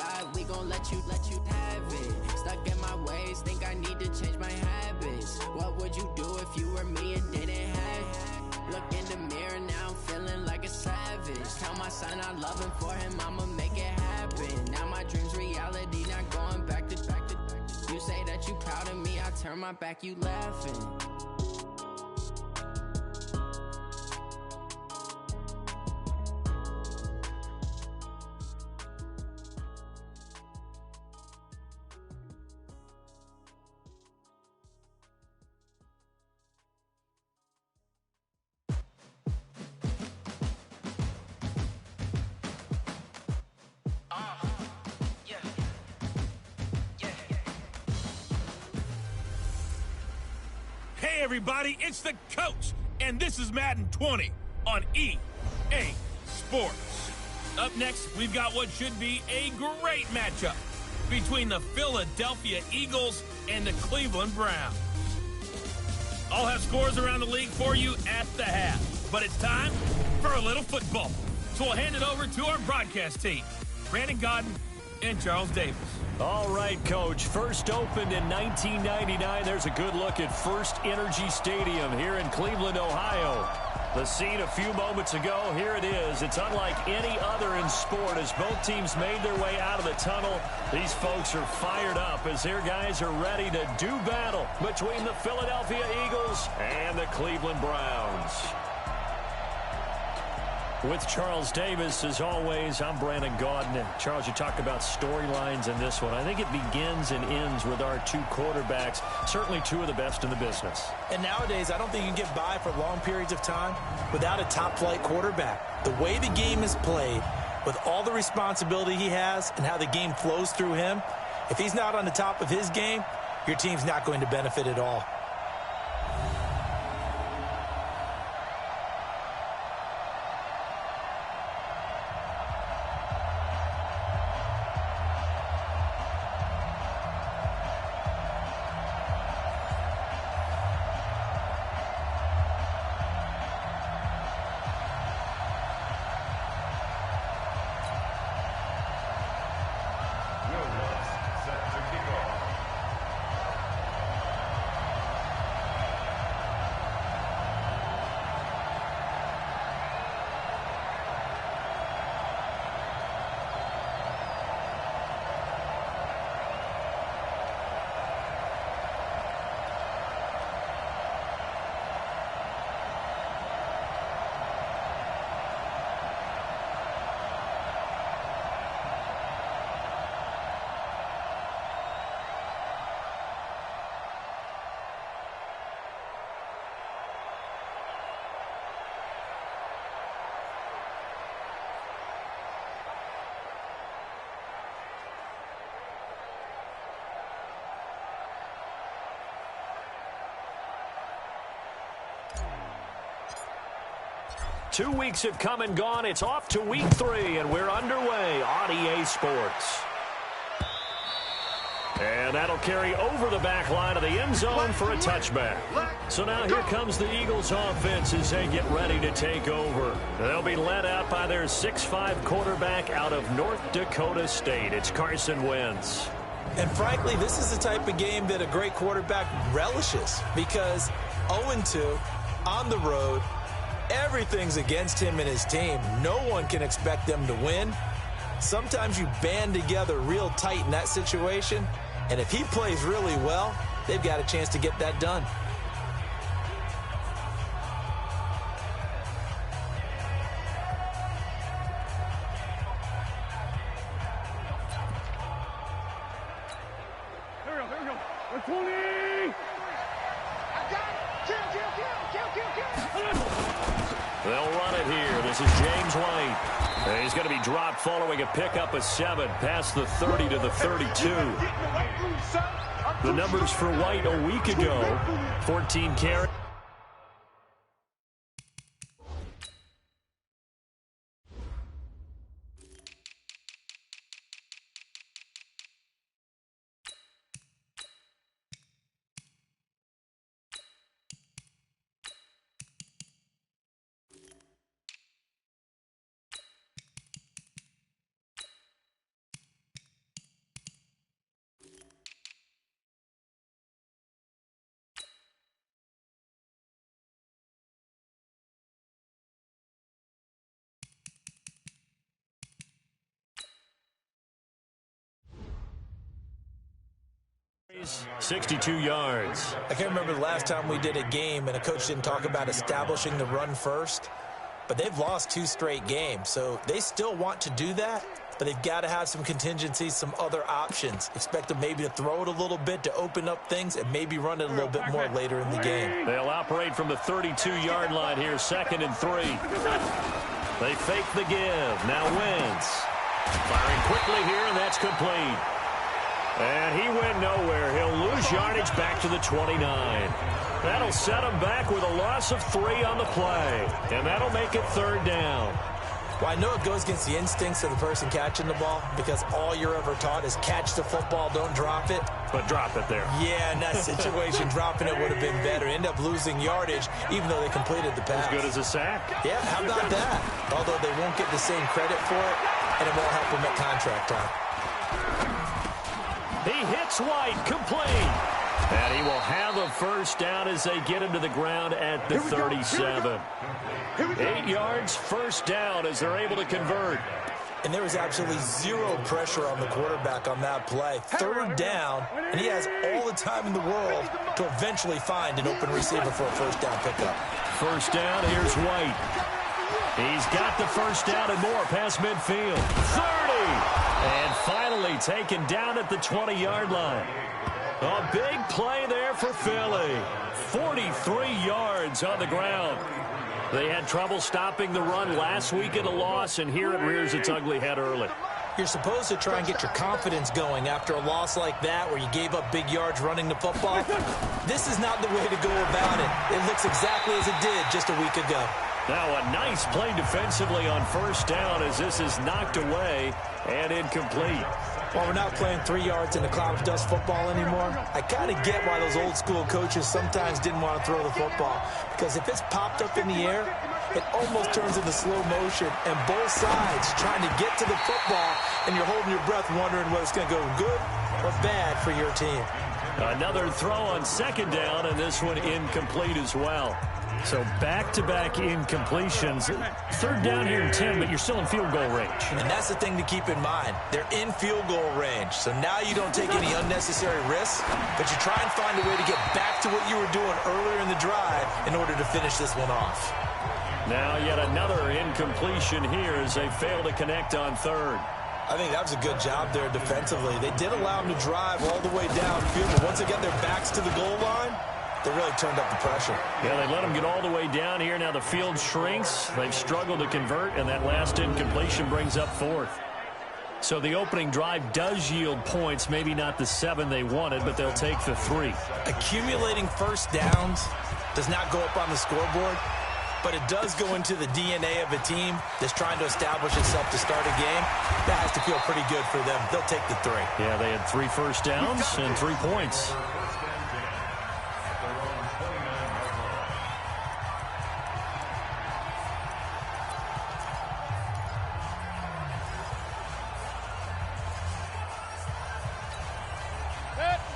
God, we gon' let you have it. Stuck in my ways, think I need to change my habits. What would you do if you were me and didn't have it? Look in the mirror, now I'm feeling like a savage. Tell my son I love him, for him I'ma make it happen. Now my dream's reality, not going back to. You say that you proud of me, I turn my back, you laughing. Hey everybody, it's the coach, and this is Madden 20 on EA Sports. Up next, we've got what should be a great matchup between the Philadelphia Eagles and the Cleveland Browns. I'll have scores around the league for you at the half, but it's time for a little football. So we'll hand it over to our broadcast team, Brandon Godden and Charles Davis. All right, Coach. First opened in 1999. There's a good look at First Energy Stadium here in Cleveland, Ohio. The scene a few moments ago, here it is. It's unlike any other in sport as both teams made their way out of the tunnel. These folks are fired up as their guys are ready to do battle between the Philadelphia Eagles and the Cleveland Browns. With Charles Davis, as always, I'm Brandon Gaudin. Charles, you talked about storylines in this one. I think it begins and ends with our two quarterbacks, certainly two of the best in the business. And nowadays, I don't think you can get by for long periods of time without a top-flight quarterback. The way the game is played, with all the responsibility he has and how the game flows through him, if he's not on the top of his game, your team's not going to benefit at all. Two weeks have come and gone. It's off to week 3, and we're underway on EA Sports. And that'll carry over the back line of the end zone for a touchback. So now here comes the Eagles offense as they get ready to take over. They'll be led out by their 6'5" quarterback out of North Dakota State. It's Carson Wentz. And frankly, this is the type of game that a great quarterback relishes because 0-2 on the road, everything's against him and his team. No one can expect them to win. Sometimes you band together real tight in that situation, and if he plays really well, they've got a chance to get that done. Here we go. 20! I got it! Kill! They'll run it here. This is James White. And he's going to be dropped following a pickup of 7 past the 30 to the 32. The numbers for White a week ago, 14 carries. 62 yards. I can't remember the last time we did a game and a coach didn't talk about establishing the run first, but they've lost 2 straight games, so they still want to do that, but they've got to have some contingencies, some other options. Expect them maybe to throw it a little bit to open up things and maybe run it a little bit more later in the game. They'll operate from the 32-yard line here, 2nd and 3. They fake the give. Now Wentz. Firing quickly here, and that's complete. And he went nowhere. He'll lose yardage back to the 29. That'll set him back with a loss of 3 on the play. And that'll make it 3rd down. Well, I know it goes against the instincts of the person catching the ball because all you're ever taught is catch the football, don't drop it. But drop it there. Yeah, in that situation, dropping it would have been better. End up losing yardage, even though they completed the pass. As good as a sack. Yeah, how about that? Although they won't get the same credit for it, and it won't help them at contract time. He hits White, complete. And he will have a 1st down as they get him to the ground at the 37. 8 yards, 1st down as they're able to convert. And there was absolutely 0 pressure on the quarterback on that play. 3rd down, and he has all the time in the world to eventually find an open receiver for a 1st down pickup. 1st down, here's White. He's got the 1st down and more past midfield. 30! And finally taken down at the 20-yard line. A big play there for Philly. 43 yards on the ground. They had trouble stopping the run last week in a loss, and here it rears its ugly head early. You're supposed to try and get your confidence going after a loss like that where you gave up big yards running the football. This is not the way to go about it. It looks exactly as it did just a week ago. Now a nice play defensively on 1st down as this is knocked away and incomplete. While we're not playing 3 yards in the cloud of dust football anymore, I kind of get why those old school coaches sometimes didn't want to throw the football. Because if it's popped up in the air, it almost turns into slow motion. And both sides trying to get to the football, and you're holding your breath wondering whether it's going to go good or bad for your team. Another throw on 2nd down, and this one incomplete as well. So back-to-back incompletions. 3rd down here in 10, but you're still in field goal range. And that's the thing to keep in mind. They're in field goal range. So now you don't take any unnecessary risks, but you try and find a way to get back to what you were doing earlier in the drive in order to finish this one off. Now yet another incompletion here as they fail to connect on 3rd. I think that was a good job there defensively. They did allow them to drive all the way downfield, but once they got their backs to the goal line, they really turned up the pressure. Yeah, they let them get all the way down here. Now the field shrinks. They've struggled to convert, and that last incompletion brings up 4th. So the opening drive does yield points, maybe not the 7 they wanted, but they'll take the 3. Accumulating 1st downs does not go up on the scoreboard, but it does go into the DNA of a team that's trying to establish itself to start a game. That has to feel pretty good for them. They'll take the 3. Yeah, they had 3 1st downs and 3 points.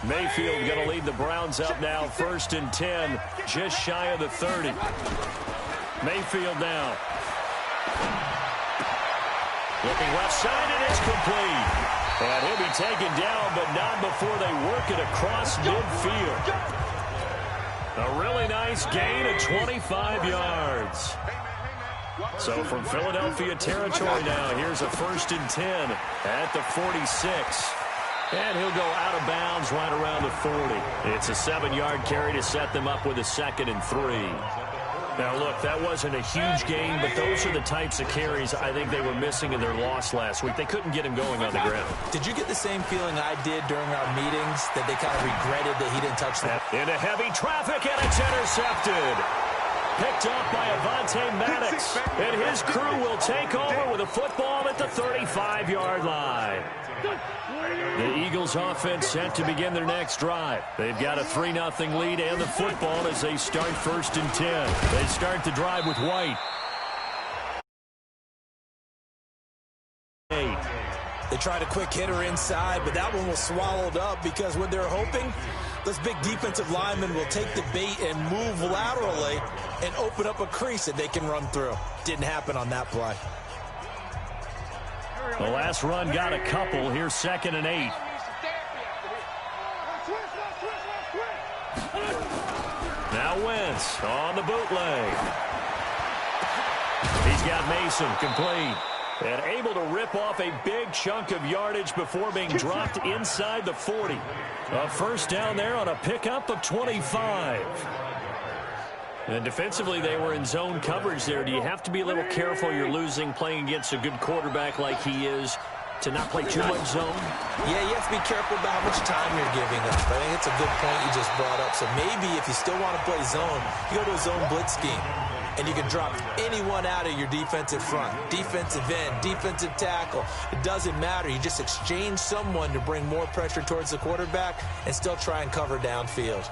Mayfield going to lead the Browns up now, 1st and 10, just shy of the 30. Mayfield now. Looking left side, and it's complete. And he'll be taken down, but not before they work it across midfield. A really nice gain of 25 yards. So from Philadelphia territory now, here's a 1st and 10 at the 46. And he'll go out of bounds right around the 40. It's a 7-yard carry to set them up with a 2nd and 3. Now, look, that wasn't a huge gain, but those are the types of carries I think they were missing in their loss last week. They couldn't get him going on the ground. Did you get the same feeling I did during our meetings, that they kind of regretted that he didn't touch them? Into heavy traffic, and it's intercepted. Picked up by Avonte Maddox. And his crew will take over with a football at the 35-yard line. The Eagles offense set to begin their next drive. They've got a 3-0 lead and the football as they start 1st and 10. They start the drive with White. They tried a quick hitter inside, but that one was swallowed up because what they're hoping, those big defensive linemen will take the bait and move laterally and open up a crease that they can run through. Didn't happen on that play. The last run got a couple. Here's 2nd and 8. Now Wentz on the bootleg. He's got Mason complete. And able to rip off a big chunk of yardage before being dropped inside the 40. A first down there on a pickup of 25. And defensively, they were in zone coverage there. Do you have to be a little careful? You're losing playing against a good quarterback like he is to not play too much zone? Yeah, you have to be careful about how much time you're giving up. I think it's a good point you just brought up. So maybe if you still want to play zone, you go to a zone blitz scheme. And you can drop anyone out of your defensive front. Defensive end, defensive tackle. It doesn't matter. You just exchange someone to bring more pressure towards the quarterback and still try and cover downfield.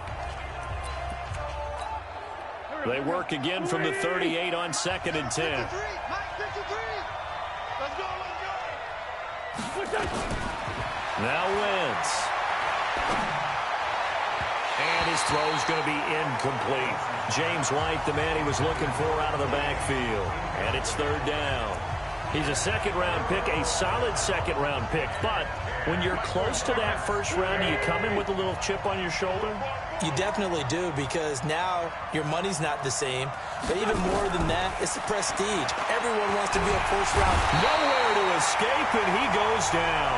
They work again from the 38 on 2nd and 10. Now Wentz. And his throw is going to be incomplete. James White, the man he was looking for out of the backfield. And it's 3rd down. He's a second-round pick, a solid second-round pick. But when you're close to that first round, do you come in with a little chip on your shoulder? You definitely do, because now your money's not the same. But even more than that, it's the prestige. Everyone wants to be a first-round. Nowhere to escape, and he goes down.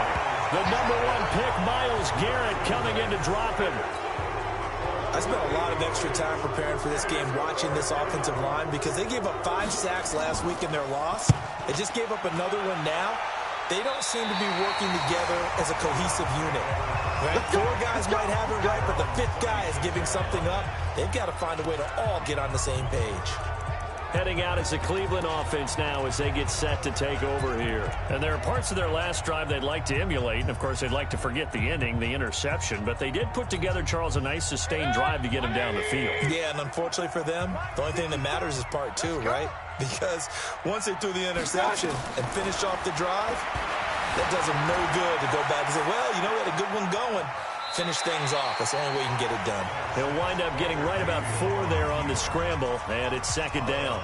The number 1 pick, Myles Garrett, coming in to drop him. I spent a lot of extra time preparing for this game, watching this offensive line, because they gave up 5 sacks last week in their loss. They just gave up another one now. They don't seem to be working together as a cohesive unit. Right? 4 guys might have it right, but the 5th guy is giving something up. They've got to find a way to all get on the same page. Heading out as the Cleveland offense now as they get set to take over here. And there are parts of their last drive they'd like to emulate. And, of course, they'd like to forget the ending, the interception. But they did put together, Charles, a nice sustained drive to get him down the field. Yeah, and unfortunately for them, the only thing that matters is part 2, right? Because once they threw the interception and finished off the drive, that does them no good to go back and say, well, you know, we had a good one going. Finish things off. That's the only way you can get it done. He'll wind up getting right about 4 there on the scramble, and it's 2nd down.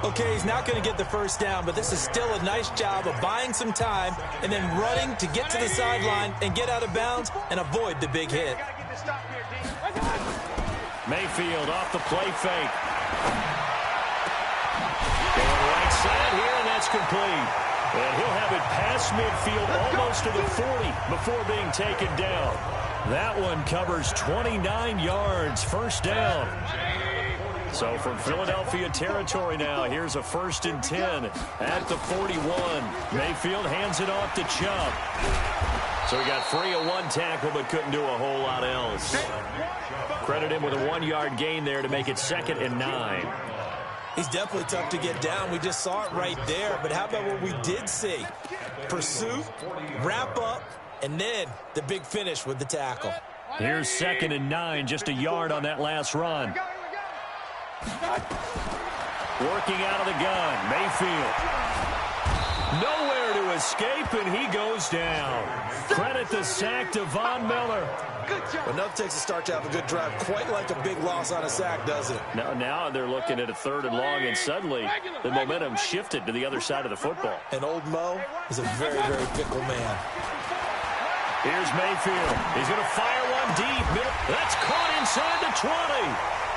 Okay, he's not going to get the first down, but this is still a nice job of buying some time and then running to get to the sideline and get out of bounds and avoid the big hit. Mayfield off the play fake. Going right side here, and that's complete. And he'll have it past midfield almost to the 40 before being taken down. That one covers 29 yards, first down. So from Philadelphia territory now, here's a 1st and 10 at the 41. Mayfield hands it off to Chubb. So he got free of 1 tackle but couldn't do a whole lot else. Credit him with a 1-yard gain there to make it 2nd and 9. He's definitely tough to get down. We just saw it right there. But how about what we did see? Pursuit, wrap up, and then the big finish with the tackle. Here's 2nd and 9, just a yard on that last run. Working out of the gun, Mayfield. Nowhere to escape, and he goes down. Credit the sack to Von Miller. Enough takes a start to have a good drive. Quite like a big loss on a sack, does it? Now they're looking at a 3rd and long, and suddenly the momentum shifted to the other side of the football. And old Mo is a very, very fickle man. Here's Mayfield. He's going to fire one deep. That's caught inside the 20.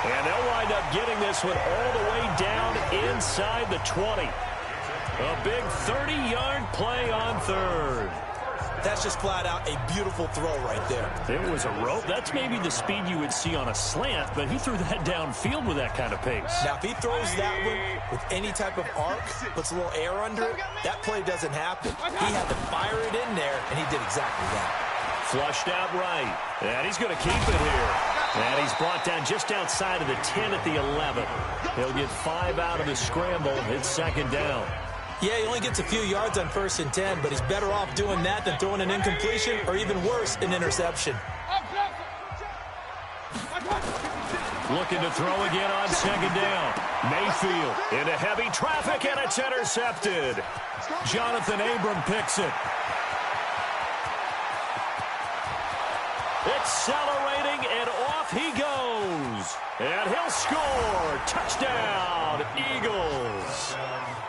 And they'll wind up getting this one all the way down inside the 20. A big 30-yard play on 3rd. That's just flat out a beautiful throw right there. It was a rope. That's maybe the speed you would see on a slant, but he threw that downfield with that kind of pace. Now, if he throws that one with any type of arc, puts a little air under it, that play doesn't happen. He had to fire it in there, and he did exactly that. Flushed out right, and he's going to keep it here. And he's brought down just outside of the 10 at the 11. He'll get 5 out of the scramble. It's 2nd down. Yeah, he only gets a few yards on 1st and 10, but he's better off doing that than throwing an incompletion or even worse, an interception. Looking to throw again on 2nd down. Mayfield into heavy traffic, and it's intercepted. Jonathan Abram picks it. Accelerating, and off he goes. And he'll score. Touchdown, Eagles.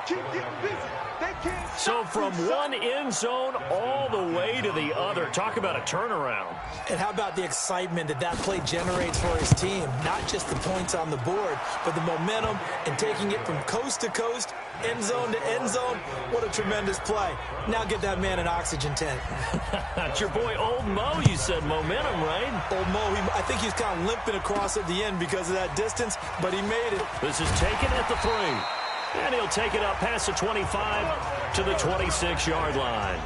Keep getting busy. They can't So from one end zone all the way to the other. Talk about a turnaround. And how about the excitement that that play generates for his team? Not just the points on the board, but the momentum and taking it from coast to coast, end zone to end zone. What a tremendous play. Now get that man an oxygen tent. It's your boy Old Mo, you said momentum, right? Old Mo, I think he's kind of limping across at the end because of that distance, but he made it. This is taken at the 3. And he'll take it up past the 25 to the 26-yard line.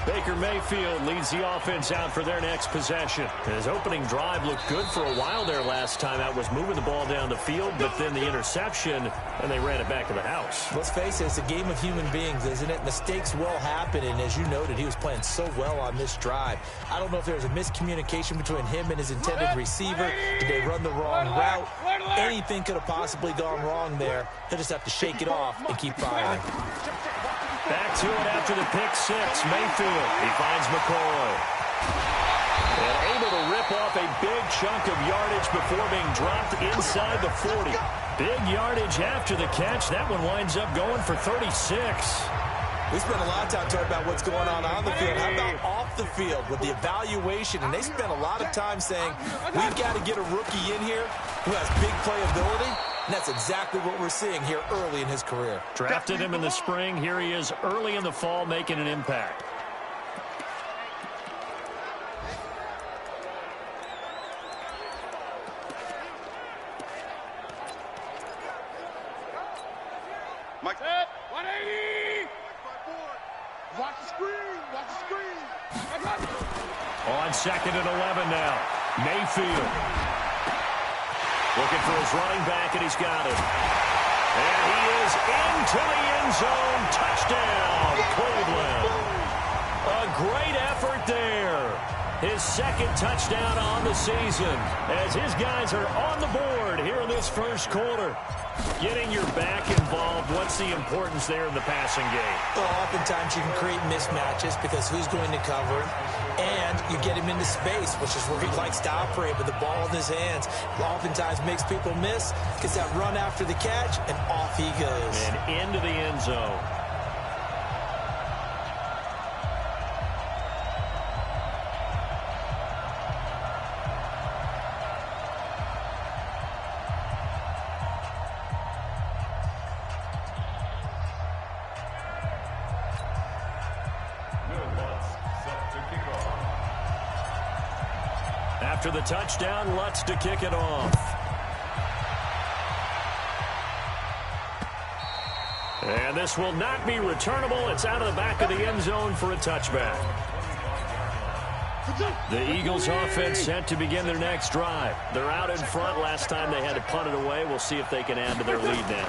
Baker Mayfield leads the offense out for their next possession. His opening drive looked good for a while there last time out, was moving the ball down the field, but then the interception, and they ran it back to the house. Let's face it, it's a game of human beings, isn't it? Mistakes will happen, and as you noted, he was playing so well on this drive. I don't know if there was a miscommunication between him and his intended receiver. Did they run the wrong route? Anything could have possibly gone wrong there. He'll just have to shake it off and keep firing. Back to it after the pick 6. Mayfield, he finds McCoy. And able to rip off a big chunk of yardage before being dropped inside the 40. Big yardage after the catch. That one winds up going for 36. We spent a lot of time talking about what's going on the field. How about off the field with the evaluation? And they spent a lot of time saying, we've got to get a rookie in here who has big playability. And that's exactly what we're seeing here early in his career. Drafted him in the spring. Here he is early in the fall making an impact. Mike. Set. 180. Watch the screen. Watch the screen. On 2nd and 11 now. Mayfield. Looking for his running back, and he's got it. And he is into the end zone. Touchdown, Cleveland. A great effort there. His 2nd touchdown on the season as his guys are on the board here in this first quarter. Getting your back involved, what's the importance there in the passing game? Well, oftentimes you can create mismatches because who's going to cover him, and you get him into space, which is where he likes to operate with the ball in his hands. Oftentimes makes people miss, gets that run after the catch, and off he goes. And into the end zone. After the touchdown, Lutz to kick it off. And this will not be returnable. It's out of the back of the end zone for a touchback. The Eagles offense set to begin their next drive. They're out in front. Last time they had to punt it away. We'll see if they can add to their lead now.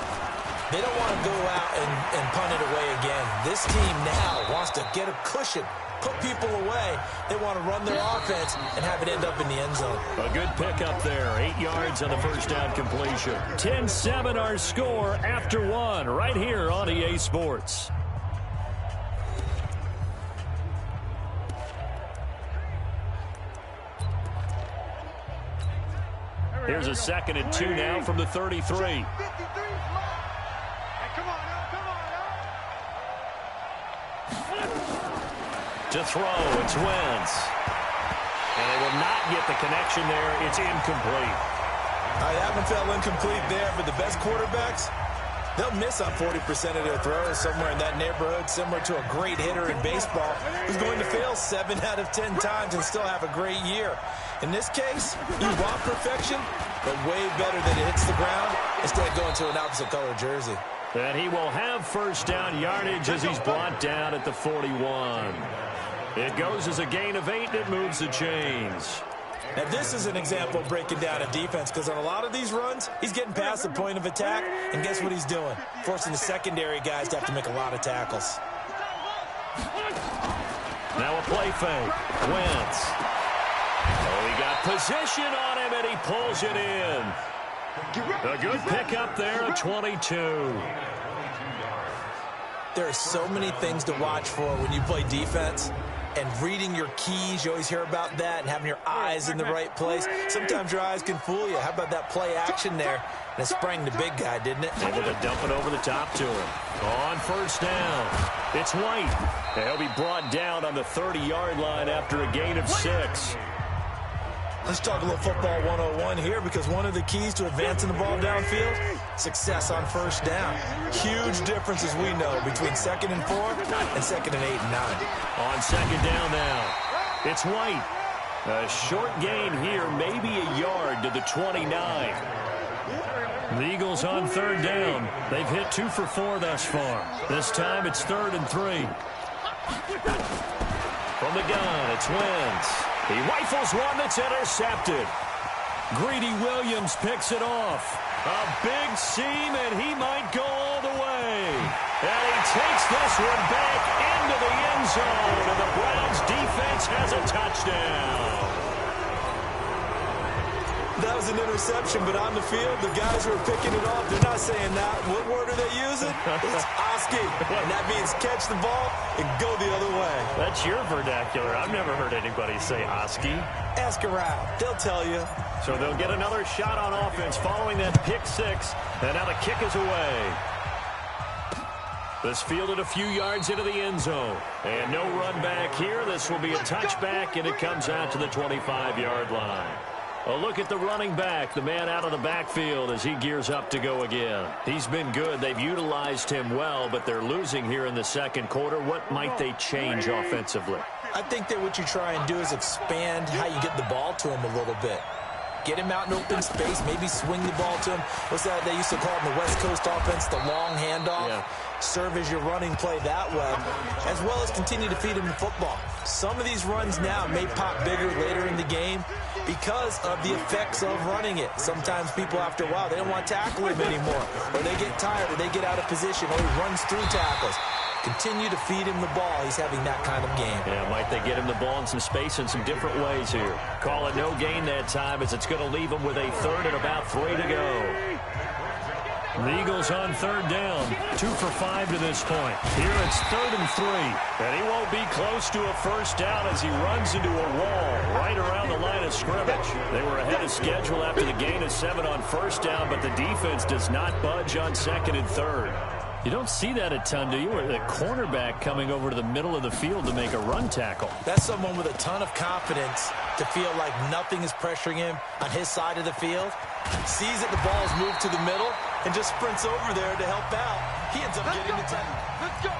They don't want to go out and punt it away again. This team now wants to get a cushion, put people away. They want to run their offense and have it end up in the end zone. A good pickup there. 8 yards on the first down completion. 10-7 our score after 1 right here on EA Sports. Here's a 2nd and 2 now from the 33. To throw, it's Wentz. And they will not get the connection there. It's incomplete. I haven't felt incomplete there, but the best quarterbacks, they'll miss on 40% of their throws, somewhere in that neighborhood, similar to a great hitter in baseball who's going to fail 7 out of 10 times and still have a great year. In this case, you want perfection, but way better than it hits the ground instead of going to an opposite color jersey. And he will have first down yardage as he's brought down at the 41. It goes as a gain of 8, and it moves the chains. Now, this is an example of breaking down a defense, because on a lot of these runs, he's getting past the point of attack, and guess what he's doing? Forcing the secondary guys to have to make a lot of tackles. Now a play fake. Wentz. Oh, he got position on him, and he pulls it in. A good pickup there at 22. There are so many things to watch for when you play defense. and reading your keys. You always hear about that, and having your eyes in the right place. Sometimes your eyes can fool you. How about that play action there? And it sprang the big guy, didn't it? Able to dump it over the top to him. On first down, it's White. And he'll be brought down on the 30-yard line after a gain of 6. Let's talk a little football 101 here, because one of the keys to advancing the ball downfield, success on first down. Huge difference, as we know, between 2nd and 4 and 2nd and 8 and 9. On second down now, it's White. A short gain here, maybe a yard to the 29. The Eagles on third down. They've hit 2 for 4 thus far. This time it's 3rd and 3. From the gun, it's Wentz. He rifles one that's intercepted. Greedy Williams picks it off. A big seam, and he might go all the way. And he takes this one back into the end zone, and the Browns defense has a touchdown. That was an interception, but on the field, the guys who are picking it off, they're not saying that. What word are they using? It's Oski. And that means catch the ball and go the other way. That's your vernacular. I've never heard anybody say Oski. Ask around. They'll tell you. So they'll get another shot on offense following that pick 6. And now the kick is away. This fielded a few yards into the end zone. And no run back here. This will be a touchback, and it comes out to the 25-yard line. A look at the running back, the man out of the backfield as he gears up to go again. He's been good. They've utilized him well, but they're losing here in the second quarter. What might they change offensively? I think that what you try and do is expand how you get the ball to him a little bit. Get him out in open space, maybe swing the ball to him. What's that they used to call it in the West Coast offense, the long handoff? Yeah. Serve as your running play that way, as well as continue to feed him the football. Some of these runs now may pop bigger later in the game because of the effects of running it. Sometimes people, after a while, they don't want to tackle him anymore, or they get tired, or they get out of position, or he runs through tackles. Continue to feed him the ball. He's having that kind of game. Yeah, might they get him the ball in some space in some different ways here. Call it no gain that time, as it's going to leave him with a 3rd and about 3 to go. The Eagles on third down, 2 for 5 to this point. Here it's 3rd and 3, and he won't be close to a first down as he runs into a wall right around the line of scrimmage. They were ahead of schedule after the gain of 7 on first down, but the defense does not budge on 2nd and 3rd. You don't see that a ton, do you? Or the cornerback coming over to the middle of the field to make a run tackle. That's someone with a ton of confidence to feel like nothing is pressuring him on his side of the field. Sees that the ball's moved to the middle and just sprints over there to help out. He ends up getting the tackle. Let's go.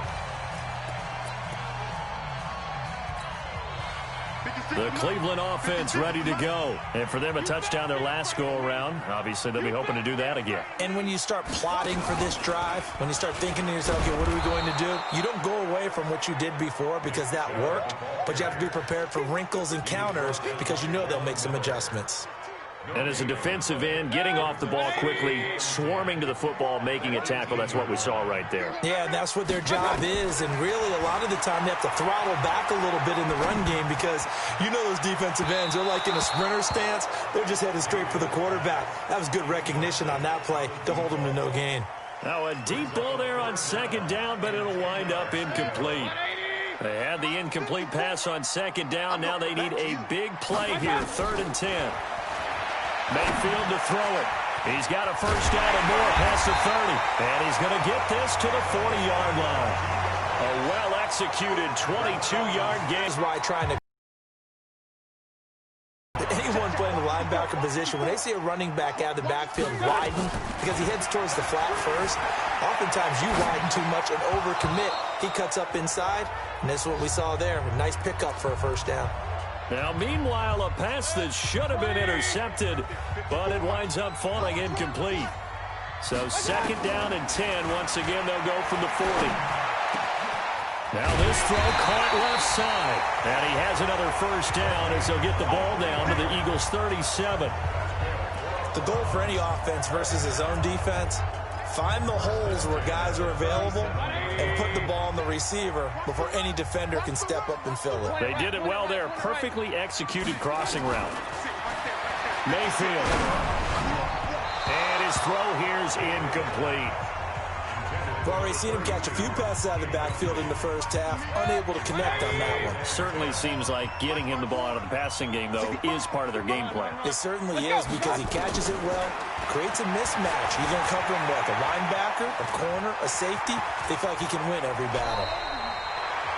The Cleveland offense ready to go. And for them, a touchdown their last go-around. Obviously, they'll be hoping to do that again. And when you start plotting for this drive, when you start thinking to yourself, okay, what are we going to do? You don't go away from what you did before because that worked, but you have to be prepared for wrinkles and counters because you know they'll make some adjustments. And as a defensive end, getting off the ball quickly, swarming to the football, making a tackle, that's what we saw right there. Yeah, and that's what their job is. And really, a lot of the time, they have to throttle back a little bit in the run game because you know those defensive ends, they're like in a sprinter stance. They're just headed straight for the quarterback. That was good recognition on that play to hold them to no gain. Now a deep ball there on 2nd down, but it'll wind up incomplete. They had the incomplete pass on 2nd down. Now they need a big play here, 3rd and 10. Mayfield to throw it. He's got a first down and more past the 30. And he's going to get this to the 40-yard line. A well-executed 22-yard gain. That's why trying to... Anyone playing the linebacker position, when they see a running back out of the backfield widen, because he heads towards the flat first, oftentimes you widen too much and overcommit. He cuts up inside, and that's what we saw there. A nice pickup for a first down. Now, meanwhile, a pass that should have been intercepted, but it winds up falling incomplete. So 2nd down and 10. Once again, they'll go from the 40. Now this throw caught left side. And he has another first down as they'll get the ball down to the Eagles' 37. The goal for any offense versus his own defense, find the holes where guys are available and put the ball on the receiver before any defender can step up and fill it. They did it well there. Perfectly executed crossing route. Mayfield. And his throw here's incomplete. We've already seen him catch a few passes out of the backfield in the first half, unable to connect on that one. Certainly seems like getting him the ball out of the passing game, though, is part of their game plan. It certainly is because he catches it well, creates a mismatch. He's going to cover him like a linebacker, a corner, a safety. They feel like he can win every battle.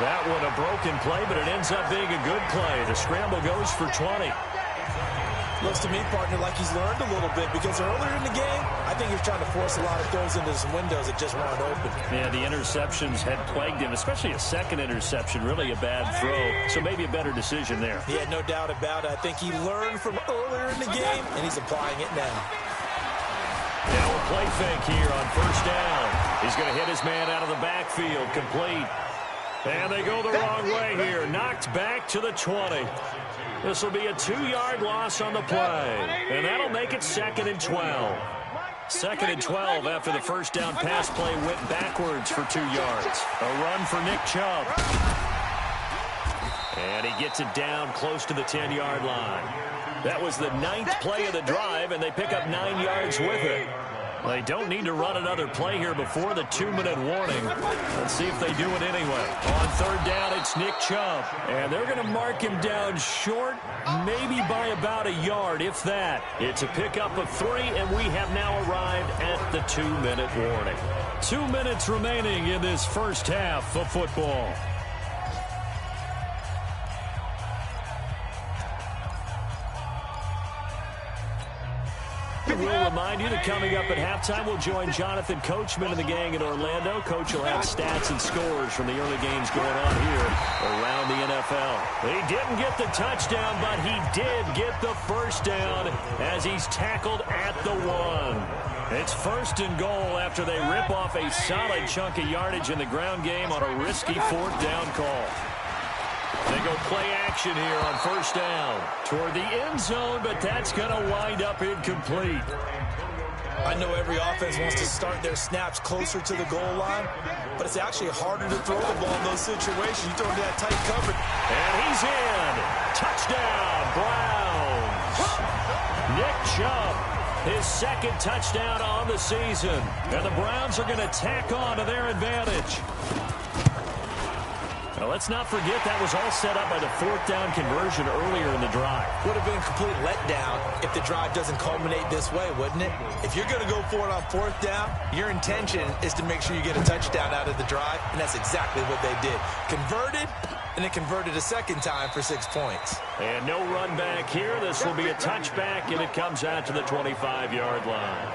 That one a broken play, but it ends up being a good play. The scramble goes for 20. Looks to me, partner, like he's learned a little bit because earlier in the game, I think he was trying to force a lot of throws into some windows that just weren't open. Yeah, the interceptions had plagued him, especially a second interception, really a bad throw. So maybe a better decision there. Yeah, no doubt about it. I think he learned from earlier in the game, and he's applying it now. Now a play fake here on first down. He's going to hit his man out of the backfield, complete. And they go the wrong way here. Knocked back to the 20. This will be a 2-yard loss on the play. And that'll make it 2nd and 12. 2nd and 12 after the first down pass play went backwards for 2 yards. A run for Nick Chubb. And he gets it down close to the 10-yard line. That was the 9th play of the drive, and they pick up 9 yards with it. They don't need to run another play here before the 2-minute warning. Let's see if they do it anyway. On third down, it's Nick Chubb. And they're going to mark him down short, maybe by about a yard, if that. It's a pickup of 3, and we have now arrived at the 2-minute warning. 2 minutes remaining in this first half of football. We'll remind you that coming up at halftime, we'll join Jonathan Coachman and the gang in Orlando. Coach will have stats and scores from the early games going on here around the NFL. He didn't get the touchdown, but he did get the first down as he's tackled at the 1. It's 1st and goal after they rip off a solid chunk of yardage in the ground game on a risky 4th down call. They go play action here on first down toward the end zone, but that's going to wind up incomplete. I know every offense wants to start their snaps closer to the goal line, but it's actually harder to throw the ball in those situations. You throw into that tight coverage. And he's in. Touchdown, Browns. Nick Chubb, his 2nd touchdown on the season. And the Browns are going to tack on to their advantage. Now, let's not forget that was all set up by the 4th down conversion earlier in the drive. Would have been a complete letdown if the drive doesn't culminate this way, wouldn't it? If you're going to go for it on 4th down, your intention is to make sure you get a touchdown out of the drive, and that's exactly what they did. Converted, and it converted a 2nd time for 6 points. And no run back here. This will be a touchback, and it comes out to the 25-yard line.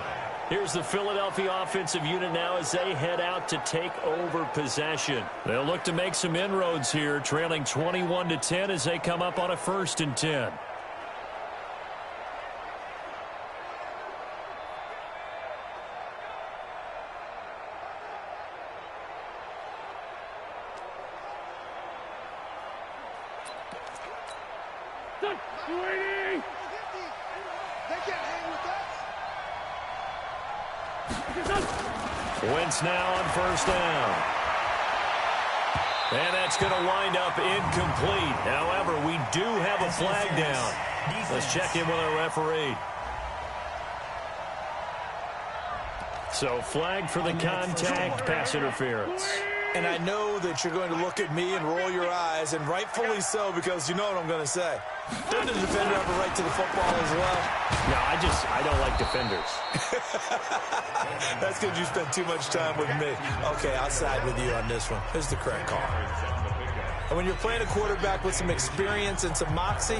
Here's the Philadelphia offensive unit now as they head out to take over possession. They'll look to make some inroads here, trailing 21-10 as they come up on a 1st and 10. Wentz now on first down. And that's going to wind up incomplete. However, we do have a flag down. Let's check in with our referee. So flag for the contact, pass interference. And I know that you're going to look at me and roll your eyes, and rightfully so, because you know what I'm going to say. Doesn't the defender have a right to the football as well? No, I don't like defenders. That's because you spend too much time with me. Okay, I'll side with you on this one. Here's the correct call. And when you're playing a quarterback with some experience and some moxie,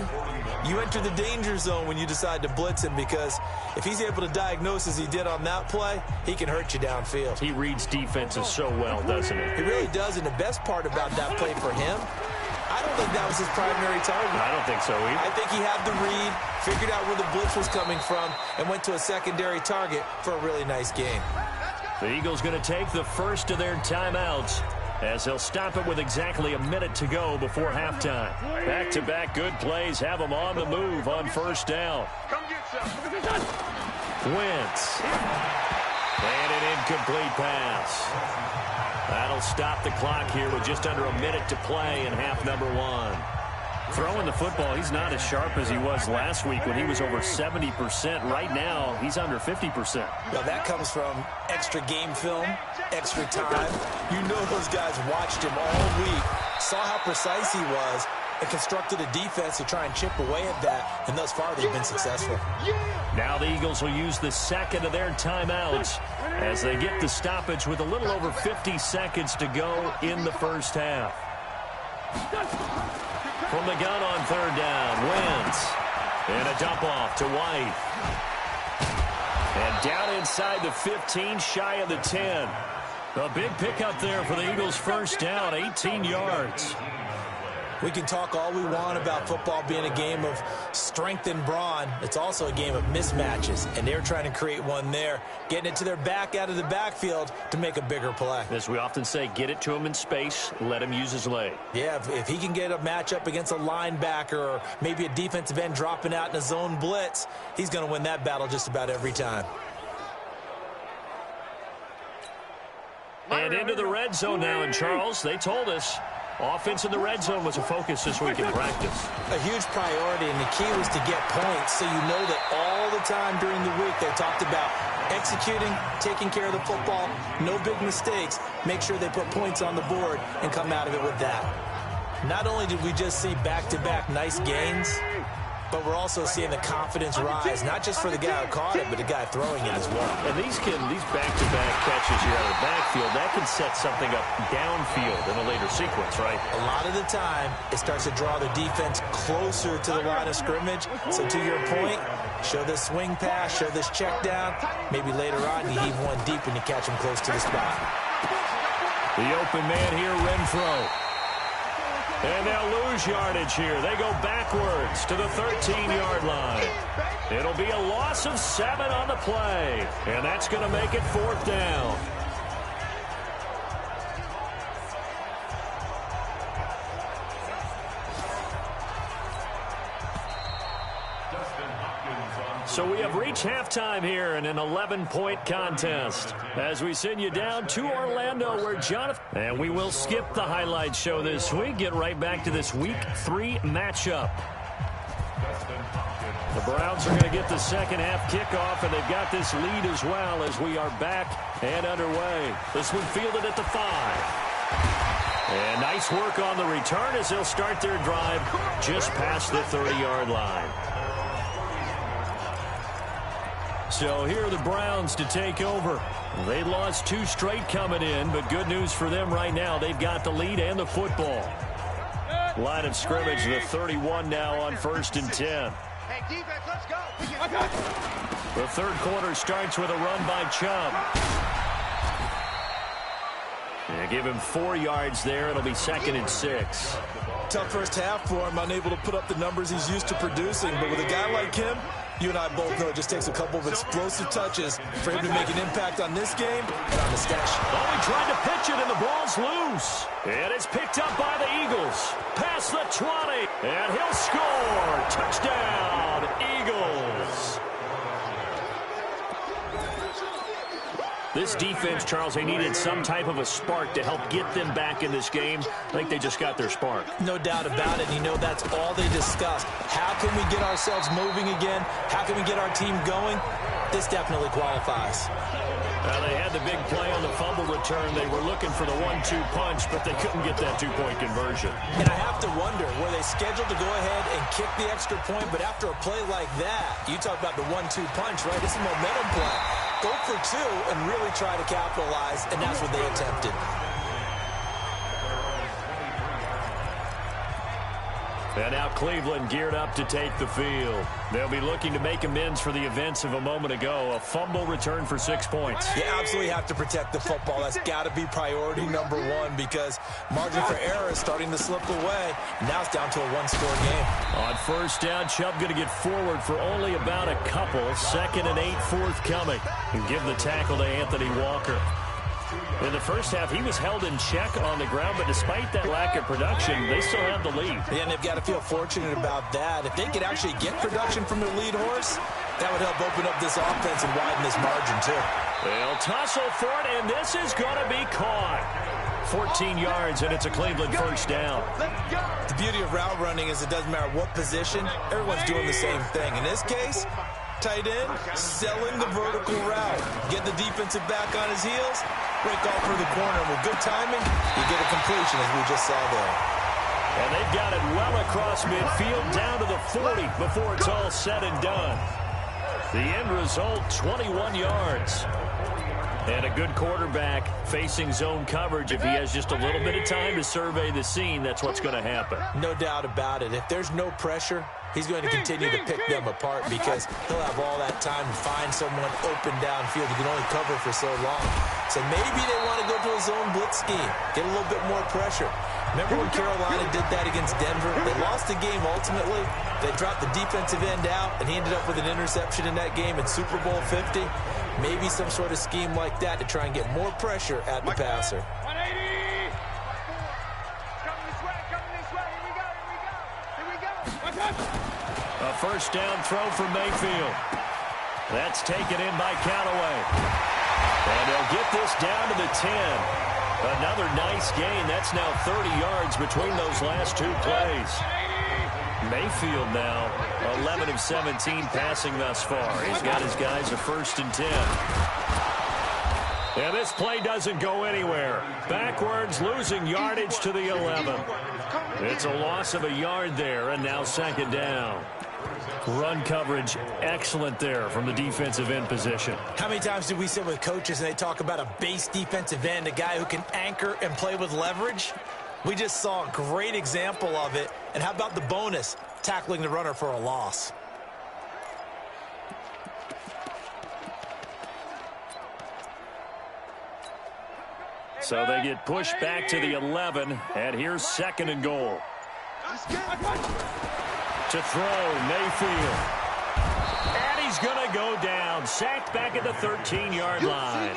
you enter the danger zone when you decide to blitz him, because if he's able to diagnose as he did on that play, he can hurt you downfield. He reads defenses so well, doesn't he? He really does, and the best part about that play for him, I don't think that was his primary target. I don't think so either. I think he had the read, figured out where the blitz was coming from, and went to a secondary target for a really nice game. The Eagles going to take the first of their timeouts as they'll stop it with exactly a minute to go before halftime. Back-to-back good plays have them on the move on first down. Wentz. And an incomplete pass. That'll stop the clock here with just under a minute to play in half number 1. Throwing the football, he's not as sharp as he was last week when he was over 70%. Right now, he's under 50%. Now, that comes from extra game film, extra time. You know those guys watched him all week, saw how precise he was, and constructed a defense to try and chip away at that, and thus far they've been successful. Now the Eagles will use the second of their timeouts as they get the stoppage with a little over 50 seconds to go in the first half. From the gun on third down, Wentz. And a dump off to White. And down inside the 15, shy of the 10. A big pickup there for the Eagles' first down, 18 yards. We can talk all we want about football being a game of strength and brawn. It's also a game of mismatches, and they're trying to create one there, getting it to their back out of the backfield to make a bigger play. As we often say, get it to him in space, let him use his leg. Yeah, if he can get a matchup against a linebacker or maybe a defensive end dropping out in a zone blitz, he's going to win that battle just about every time. And into the red zone now, and Charles, they told us offense in the red zone was a focus this week in practice. A huge priority, and the key was to get points, so you know that all the time during the week they talked about executing, taking care of the football, no big mistakes, make sure they put points on the board and come out of it with that. Not only did we just see back-to-back nice gains, but we're also seeing the confidence rise, not just for the guy who caught it, but the guy throwing it as well. And these back-to-back catches here out of the backfield, that can set something up downfield in a later sequence, right? A lot of the time, it starts to draw the defense closer to the line of scrimmage. So to your point, show this swing pass, show this check down. Maybe later on, you heave one deep and you catch him close to the spot. The open man here, Renfro. And they'll lose yardage here. They go backwards to the 13-yard line. It'll be a loss of 7 on the play. And that's going to make it 4th down. So we have reached halftime here in an 11-point contest as we send you down to Orlando where Jonathan... And we will skip the highlight show this week. Get right back to this Week 3 matchup. The Browns are going to get the second half kickoff, and they've got this lead as well as we are back and underway. This one fielded at the 5. And nice work on the return as they'll start their drive just past the 30-yard line. So here are the Browns to take over. They lost 2 straight coming in, but good news for them right now. They've got the lead and the football. Line of scrimmage, the 31 now on 1st and 10. Hey, defense, let's go. The third quarter starts with a run by Chubb. They give him 4 yards there. It'll be 2nd and 6. Tough first half for him, unable to put up the numbers he's used to producing. But with a guy like him, you and I both know it just takes a couple of explosive touches for him to make an impact on this game and on the stat sheet. Oh, he tried to pitch it, and the ball's loose. And it's picked up by the Eagles. Past the 20, and he'll score. Touchdown, Eagles. This defense, Charles, they needed some type of a spark to help get them back in this game. I think they just got their spark. No doubt about it. You know, that's all they discussed. How can we get ourselves moving again? How can we get our team going? This definitely qualifies. They had the big play on the fumble return. They were looking for the 1-2 punch, but they couldn't get that 2-point conversion. And I have to wonder, were they scheduled to go ahead and kick the extra point? But after a play like that, you talk about the 1-2 punch, right? It's a momentum play. Go for 2 and really try to capitalize, and that's what they attempted. And now Cleveland geared up to take the field. They'll be looking to make amends for the events of a moment ago. A fumble return for 6 points. You absolutely have to protect the football. That's got to be priority number 1 because margin for error is starting to slip away. Now it's down to a 1-score game. On first down, Chubb going to get forward for only about a couple. 2nd and 8 forthcoming. And give the tackle to Anthony Walker. In the first half, he was held in check on the ground, but despite that lack of production, they still have the lead. Yeah, and they've got to feel fortunate about that. If they could actually get production from their lead horse, that would help open up this offense and widen this margin, too. They'll tussle for it, and this is going to be caught. 14 yards, and it's a Cleveland first down. The beauty of route running is it doesn't matter what position, everyone's doing the same thing. In this case, tight end, selling the vertical route. Get the defensive back on his heels, break off for the corner. With good timing, you get a completion, as we just saw there. And they've got it well across midfield, down to the 40 before it's all said and done. The end result, 21 yards. And a good quarterback facing zone coverage. If he has just a little bit of time to survey the scene, that's what's going to happen. No doubt about it. If there's no pressure, he's going to continue to pick them apart because he'll have all that time to find someone open downfield. He can only cover for so long. So maybe they want to go to a zone blitz scheme, get a little bit more pressure. Remember when Carolina did that against Denver? They lost the game ultimately. They dropped the defensive end out, and he ended up with an interception in that game in Super Bowl 50. Maybe some sort of scheme like that to try and get more pressure at the passer. 180! Coming this way, here we go. Watch out! A first down throw for Mayfield. That's taken in by Callaway. And they'll get this down to the 10. Another nice gain. That's now 30 yards between those last two plays. Mayfield now 11 of 17 passing thus far. He's got his guys a 1st and 10. And this play doesn't go anywhere. Backwards, losing yardage to the 11. It's a loss of a yard there, and now 2nd down. Run coverage excellent there from the defensive end position. How many times do we sit with coaches and they talk about a base defensive end, a guy who can anchor and play with leverage? We just saw a great example of it. And how about the bonus, tackling the runner for a loss? So they get pushed back to the 11, and here's 2nd and goal. To throw, Mayfield. And he's going to go down. Sacked back at the 13-yard line.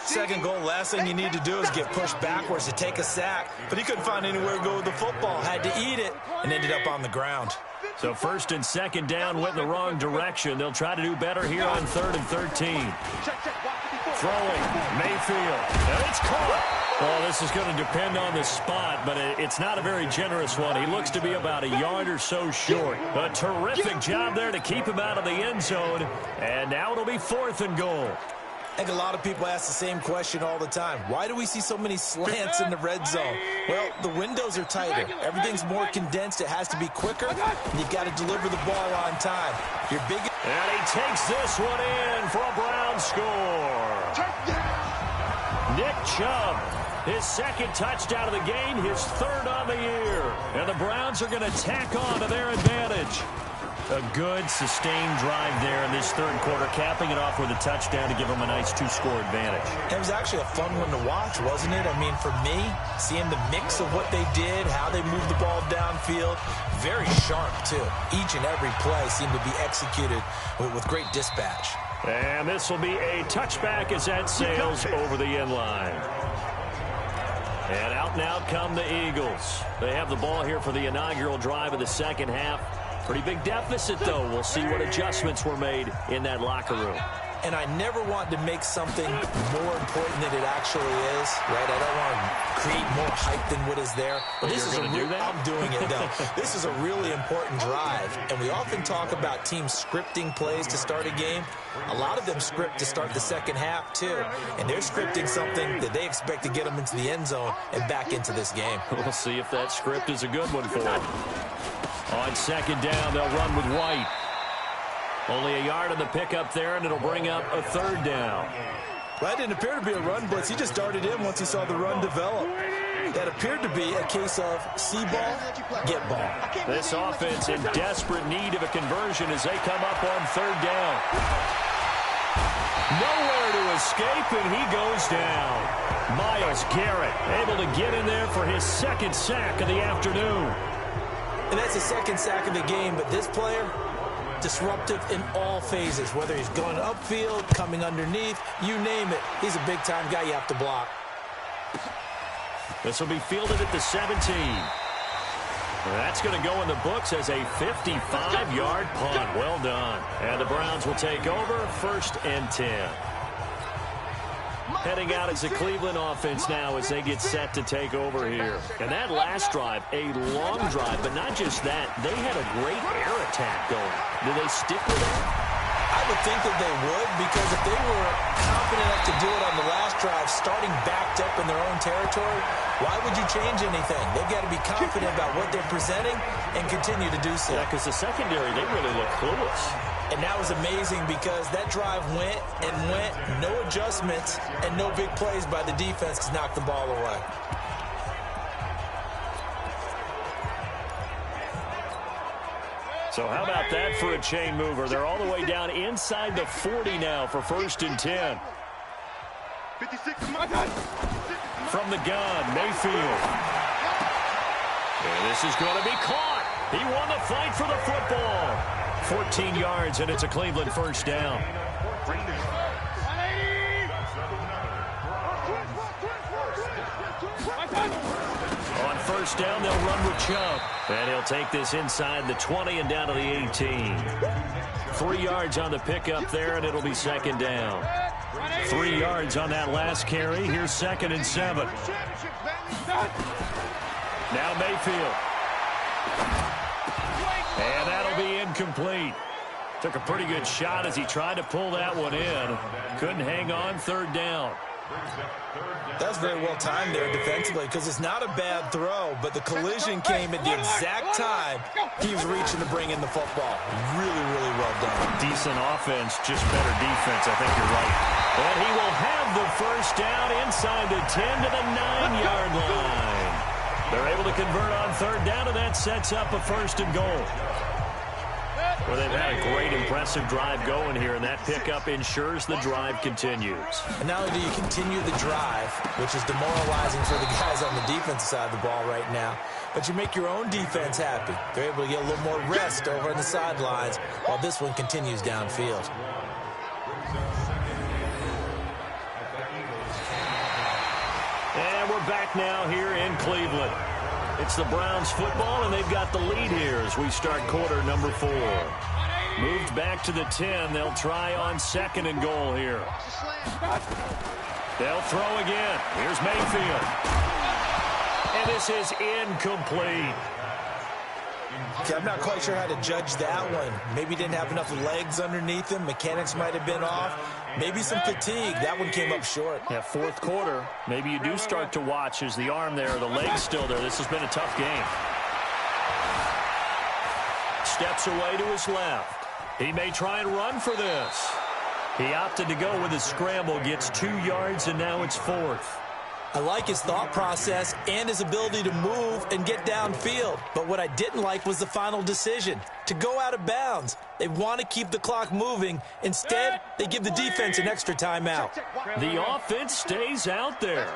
2nd goal, last thing you need to do is get pushed backwards to take a sack. But he couldn't find anywhere to go with the football. Had to eat it and ended up on the ground. So 1st and 2nd down went in the wrong direction. They'll try to do better here on 3rd and 13. Throwing, Mayfield. And it's caught. Well, this is going to depend on the spot, but it's not a very generous one. He looks to be about a yard or so short. A terrific job there to keep him out of the end zone. And now it'll be 4th and goal. I think a lot of people ask the same question all the time. Why do we see so many slants in the red zone? Well, the windows are tighter. Everything's more condensed. It has to be quicker. And you've got to deliver the ball on time. Your big... And he takes this one in for a Brown score. Nick Chubb, his 2nd touchdown of the game, his 3rd on the year. And the Browns are going to tack on to their advantage. A good, sustained drive there in this 3rd quarter, capping it off with a touchdown to give them a nice 2-score advantage. It was actually a fun one to watch, wasn't it? I mean, for me, seeing the mix of what they did, how they moved the ball downfield, very sharp, too. Each and every play seemed to be executed with great dispatch. And this will be a touchback as that sails over the end line. And out and out come the Eagles. They have the ball here for the inaugural drive of the 2nd half. Pretty big deficit, though. We'll see what adjustments were made in that locker room. And I never want to make something more important than it actually is, right? I don't want to create more hype than what is there. But this is I'm doing it, though. This is a really important drive. And we often talk about teams scripting plays to start a game. A lot of them script to start the 2nd half, too. And they're scripting something that they expect to get them into the end zone and back into this game. We'll see if that script is a good one for them. On 2nd down, they'll run with White. Only a yard on the pickup there, and it'll bring up a 3rd down. That didn't appear to be a run blitz. He just darted in once he saw the run develop. That appeared to be a case of see ball, get ball. This offense in desperate need of a conversion as they come up on 3rd down. Nowhere to escape, and he goes down. Myles Garrett able to get in there for his 2nd sack of the afternoon. And that's the 2nd sack of the game, but this player, disruptive in all phases, whether he's going upfield, coming underneath, you name it. He's a big-time guy you have to block. This will be fielded at the 17. That's going to go in the books as a 55-yard punt. Well done. And the Browns will take over 1st and 10. Heading out as the Cleveland offense now as they get set to take over here. And that last drive, a long drive, but not just that. They had a great air attack going. Do they stick with that? I would think that they would, because if they were confident enough to do it on the last drive, starting backed up in their own territory, why would you change anything? They've got to be confident about what they're presenting and continue to do so. Yeah, because the secondary, they really look clueless. And that was amazing because that drive went and went, no adjustments, and no big plays by the defense to knock the ball away. So how about that for a chain mover? They're all the way down inside the 40 now for 1st and 10. 56. From the gun, Mayfield. And this is going to be caught. He won the fight for the football. 14 yards, and it's a Cleveland 1st down. On 1st down, they'll run with Chubb. And he'll take this inside the 20 and down to the 18. 3 yards on the pickup there, and it'll be 2nd down. 3 yards on that last carry. Here's 2nd and 7. Now Mayfield. And that'll be incomplete. Took a pretty good shot as he tried to pull that one in. Couldn't hang on. 3rd down. That's very well timed there defensively, because it's not a bad throw, but the collision came at the exact time he was reaching to bring in the football. Really, really well done. Decent offense, just better defense. I think you're right. And he will have the 1st down inside the 10 to the 9-yard line. They're able to convert on 3rd down, and that sets up a 1st and goal. Well, they've had a great, impressive drive going here, and that pickup ensures the drive continues. And not only do you continue the drive, which is demoralizing for the guys on the defensive side of the ball right now, but you make your own defense happy. They're able to get a little more rest over on the sidelines while this one continues downfield. And we're back now here in Cleveland. It's the Browns football, and they've got the lead here as we start quarter number 4. Moved back to the 10. They'll try on 2nd and goal here. They'll throw again. Here's Mayfield. And this is incomplete. Okay, I'm not quite sure how to judge that one. Maybe didn't have enough legs underneath him. Mechanics might have been off. Maybe some fatigue. That one came up short. Yeah, 4th quarter. Maybe you do start to watch as the arm there, the leg's still there. This has been a tough game. Steps away to his left. He may try and run for this. He opted to go with a scramble, gets 2 yards, and now it's 4th. I like his thought process and his ability to move and get downfield. But what I didn't like was the final decision, to go out of bounds. They want to keep the clock moving. Instead, they give the defense an extra timeout. The offense stays out there.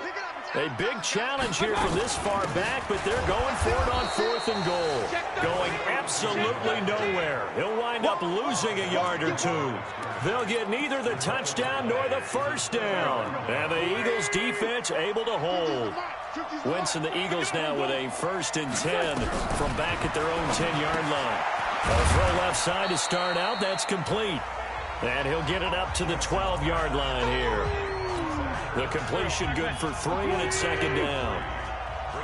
A big challenge here from this far back, but they're going for it on 4th and goal. Going absolutely nowhere. He'll wind up losing a yard or 2. They'll get neither the touchdown nor the 1st down. And the Eagles defense able to hold. Wentz and the Eagles now with a 1st and 10 from back at their own 10-yard line. A throw left side to start out. That's complete. And he'll get it up to the 12-yard line here. The completion good for 3, and it's 2nd down.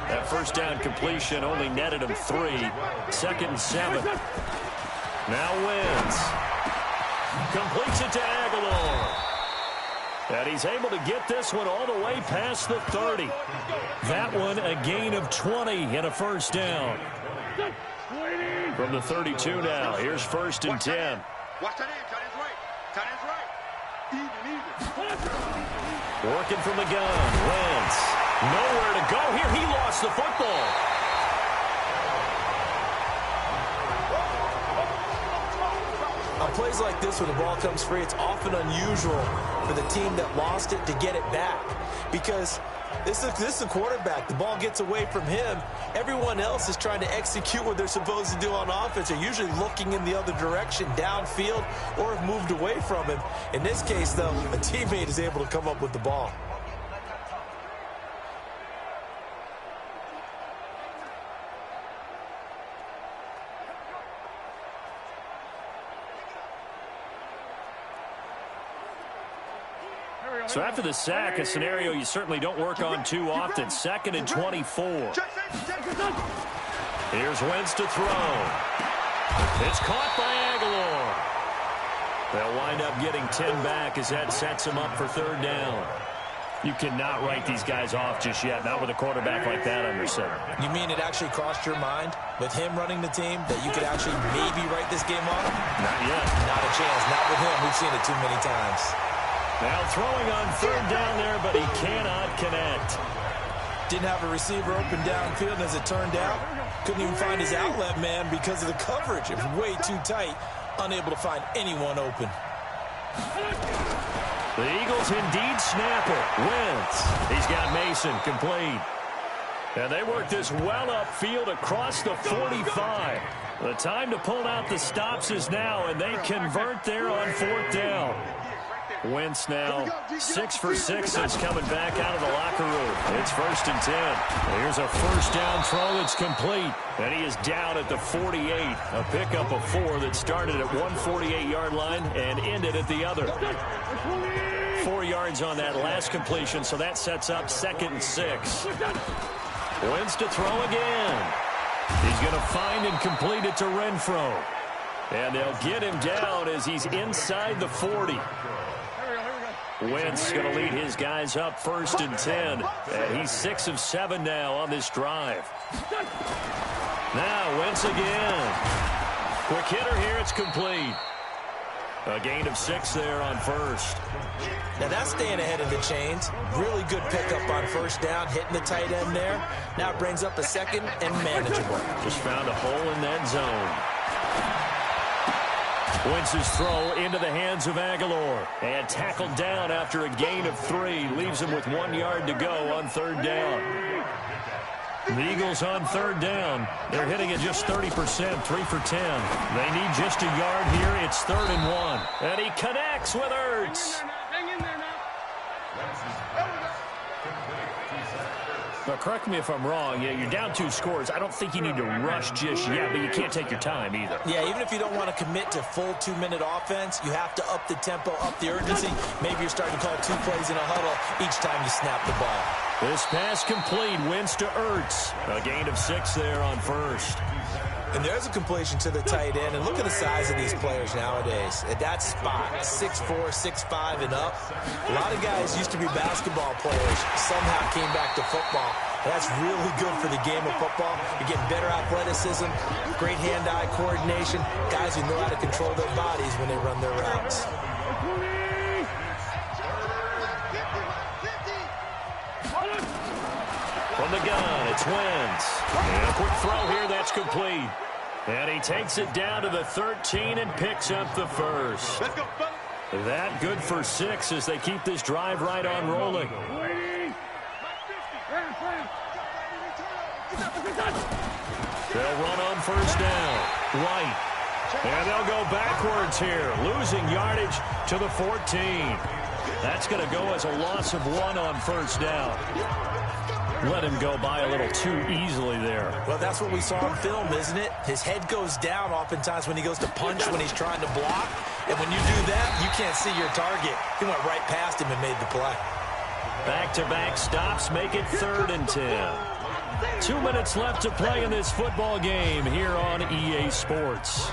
That 1st down completion only netted him 3. 2nd and 7. Now Wentz. Completes it to Aguilar. And he's able to get this one all the way past the 30. That one a gain of 20 and a 1st down. From the 32 now, here's 1st and 10. Watch that end, tight end's right. Tight end's right. Even. Working from the gun, Wentz. Nowhere to go here. He lost the football. On plays like this where the ball comes free, it's often unusual for the team that lost it to get it back. Because this is the quarterback. The ball gets away from him. Everyone else is trying to execute what they're supposed to do on offense. They're usually looking in the other direction, downfield, or have moved away from him. In this case, though, a teammate is able to come up with the ball. Here we go. So after the sack, a scenario you certainly don't work on too often. 2nd and 24. Here's Wentz to throw. It's caught by Aguilar. They'll wind up getting 10 back as that sets them up for 3rd down. You cannot write these guys off just yet, not with a quarterback like that under center. You mean it actually crossed your mind with him running the team that you could actually maybe write this game off? Not yet. Not a chance. Not with him. We've seen it too many times. Now throwing on 3rd down there, but he cannot connect. Didn't have a receiver open downfield, and as it turned out, couldn't even find his outlet man because of the coverage. It was way too tight, unable to find anyone open. The Eagles indeed snap it. Wentz. He's got Mason complete. And they work this well upfield across the 45. The time to pull out the stops is now, and they convert there on 4th down. Wentz now 6 for 6 since coming back out of the locker room. It's 1st and 10. Here's a 1st down throw that's complete. And he is down at the 48. A pickup of 4 that started at one 48-yard line and ended at the other. 4 yards on that last completion, so that sets up 2nd and 6. Wentz to throw again. He's going to find and complete it to Renfro. And they'll get him down as he's inside the 40. Wentz going to lead his guys up 1st and 10. And he's 6 of 7 now on this drive. Now Wentz again. Quick hitter here, it's complete. A gain of 6 there on 1st. Now that's staying ahead of the chains. Really good pickup on 1st down, hitting the tight end there. Now it brings up a 2nd and manageable. Just found a hole in that zone. Wentz's throw into the hands of Aguilar. And tackled down after a gain of 3. Leaves him with 1 yard to go on 3rd down. The Eagles on 3rd down. They're hitting at just 30%, 3 for 10. They need just a yard here. It's 3rd and 1. And he connects with Ertz. But correct me if I'm wrong. Yeah, you're down 2 scores. I don't think you need to rush just yet, but you can't take your time either. Yeah, even if you don't want to commit to full 2-minute offense, you have to up the tempo, up the urgency. Maybe you're starting to call 2 plays in a huddle each time you snap the ball. This pass complete. Wentz to Ertz. A gain of 6 there on 1st. And there's a completion to the tight end. And look at the size of these players nowadays. At that spot, 6'4", 6'5", and up. A lot of guys used to be basketball players, somehow came back to football. And that's really good for the game of football. You're getting better athleticism, great hand-eye coordination, guys who know how to control their bodies when they run their routes. From the gun, it's Wentz. And a quick throw here, that's complete. And he takes it down to the 13 and picks up the 1st. Let's go, buddy. That good for 6 as they keep this drive right on rolling. They'll run on 1st down. White. And they'll go backwards here, losing yardage to the 14. That's going to go as a loss of 1 on 1st down. Let him go by a little too easily there. Well, that's what we saw on film, isn't it? His head goes down oftentimes when he goes to punch, when he's trying to block. And when you do that, you can't see your target. He went right past him and made the play. Back-to-back stops make it 3rd and 10. 2 minutes left to play in this football game here on EA Sports.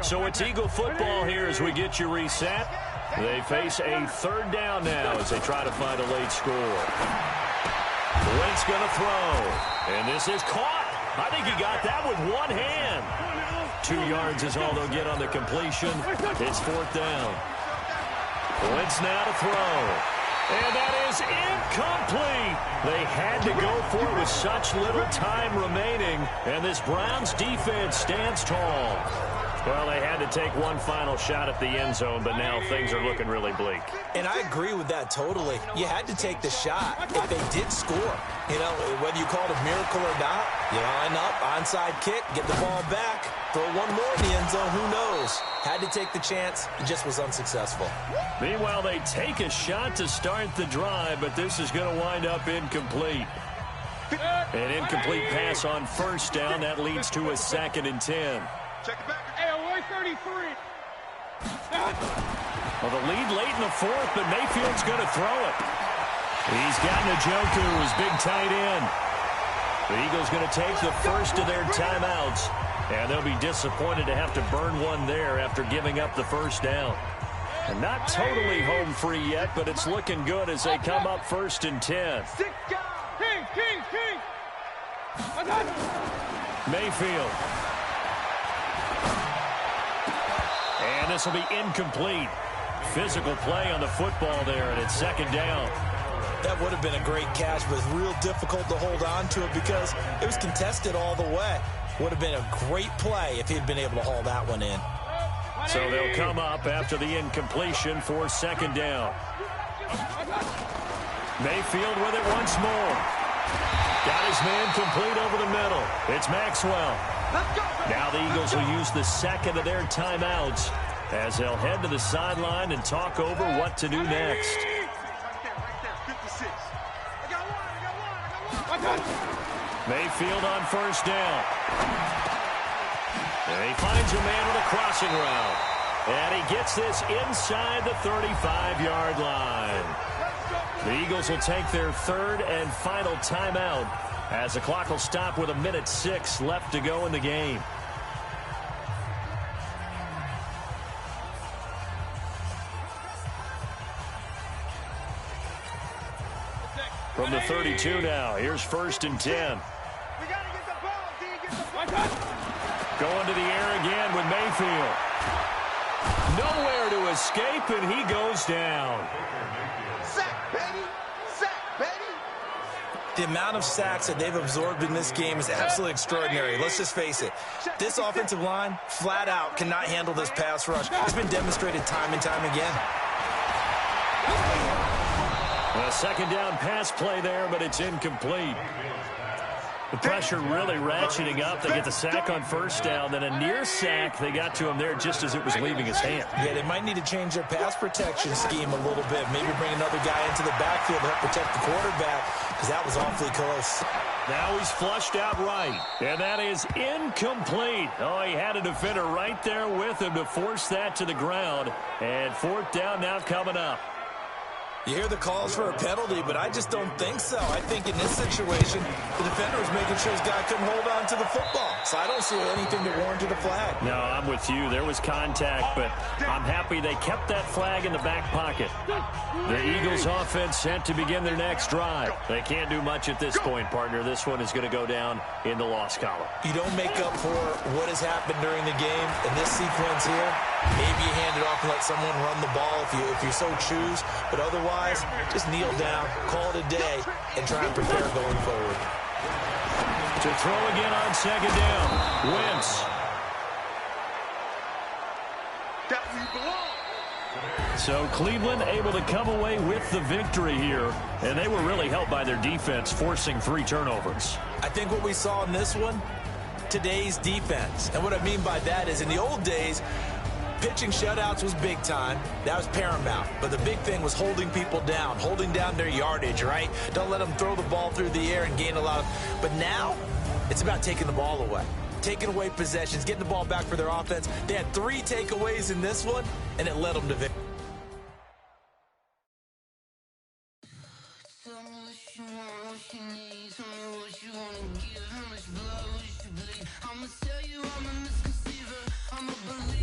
So it's Eagle football here as we get you reset. They face a 3rd down now as they try to find a late score. Wentz going to throw. And this is caught. I think he got that with 1 hand. 2 yards is all they'll get on the completion. It's 4th down. Wentz now to throw. And that is incomplete. They had to go for it with such little time remaining. And this Browns defense stands tall. Well, they had to take one final shot at the end zone, but now things are looking really bleak. And I agree with that totally. You had to take the shot if they did score. You know, whether you call it a miracle or not, you line up, onside kick, get the ball back, throw one more in the end zone, who knows? Had to take the chance, it just was unsuccessful. Meanwhile, they take a shot to start the drive, but this is going to wind up incomplete. An incomplete pass on 1st down. That leads to a 2nd and 10. Check it back. Hey, away 33. Well, the lead late in the fourth, but Mayfield's going to throw it. He's got Njoku, his big tight end. The Eagles going to take the first of their timeouts, and they'll be disappointed to have to burn one there after giving up the first down. And not totally home free yet, but it's looking good as they come up 1st and 10. Mayfield. And this will be incomplete. Physical play on the football there, and it's 2nd down. That would have been a great catch, but it's real difficult to hold on to it because it was contested all the way. Would have been a great play if he'd been able to haul that one in. So they'll come up after the incompletion for 2nd down. Mayfield with it once more. Got his man complete over the middle. It's Maxwell. Now the Eagles will use the second of their timeouts as they'll head to the sideline and talk over what to do next. Mayfield on 1st down. And he finds a man with a crossing route. And he gets this inside the 35-yard line. The Eagles will take their 3rd and final timeout as the clock will stop with 1:06 left to go in the game. From the 32 now, here's 1st and 10. Going to the air again with Mayfield. Nowhere to escape, and he goes down. Sack, baby! Sack, baby! The amount of sacks that they've absorbed in this game is absolutely extraordinary. Let's just face it. This offensive line, flat out, cannot handle this pass rush. It's been demonstrated time and time again. A 2nd down pass play there, but it's incomplete. The pressure really ratcheting up. They get the sack on 1st down, then a near sack. They got to him there just as it was leaving his hand. Yeah, they might need to change their pass protection scheme a little bit. Maybe bring another guy into the backfield to help protect the quarterback, because that was awfully close. Now he's flushed out right, and that is incomplete. Oh, he had a defender right there with him to force that to the ground. And 4th down now coming up. You hear the calls for a penalty, but I just don't think so. I think in this situation, the defender was making sure his guy couldn't hold on to the football. So I don't see anything that warranted a flag. No, I'm with you. There was contact, but I'm happy they kept that flag in the back pocket. The Eagles offense set to begin their next drive. They can't do much at this point, partner. This one is going to go down in the loss column. You don't make up for what has happened during the game in this sequence here. Maybe you hand it off and let someone run the ball if you so choose. But otherwise, just kneel down, call it a day, and try and prepare going forward. To throw again on 2nd down. Wentz. That's where you belong. So Cleveland able to come away with the victory here, and they were really helped by their defense, forcing 3 turnovers. I think what we saw in this one, today's defense. And what I mean by that is in the old days, pitching shutouts was big time. That was paramount. But the big thing was holding people down, holding down their yardage, right? Don't let them throw the ball through the air and gain a lot of... But now, it's about taking the ball away. Taking away possessions, getting the ball back for their offense. They had 3 takeaways in this one, and it led them to victory. I'ma tell you I'm a misconceiver. I'm a believer.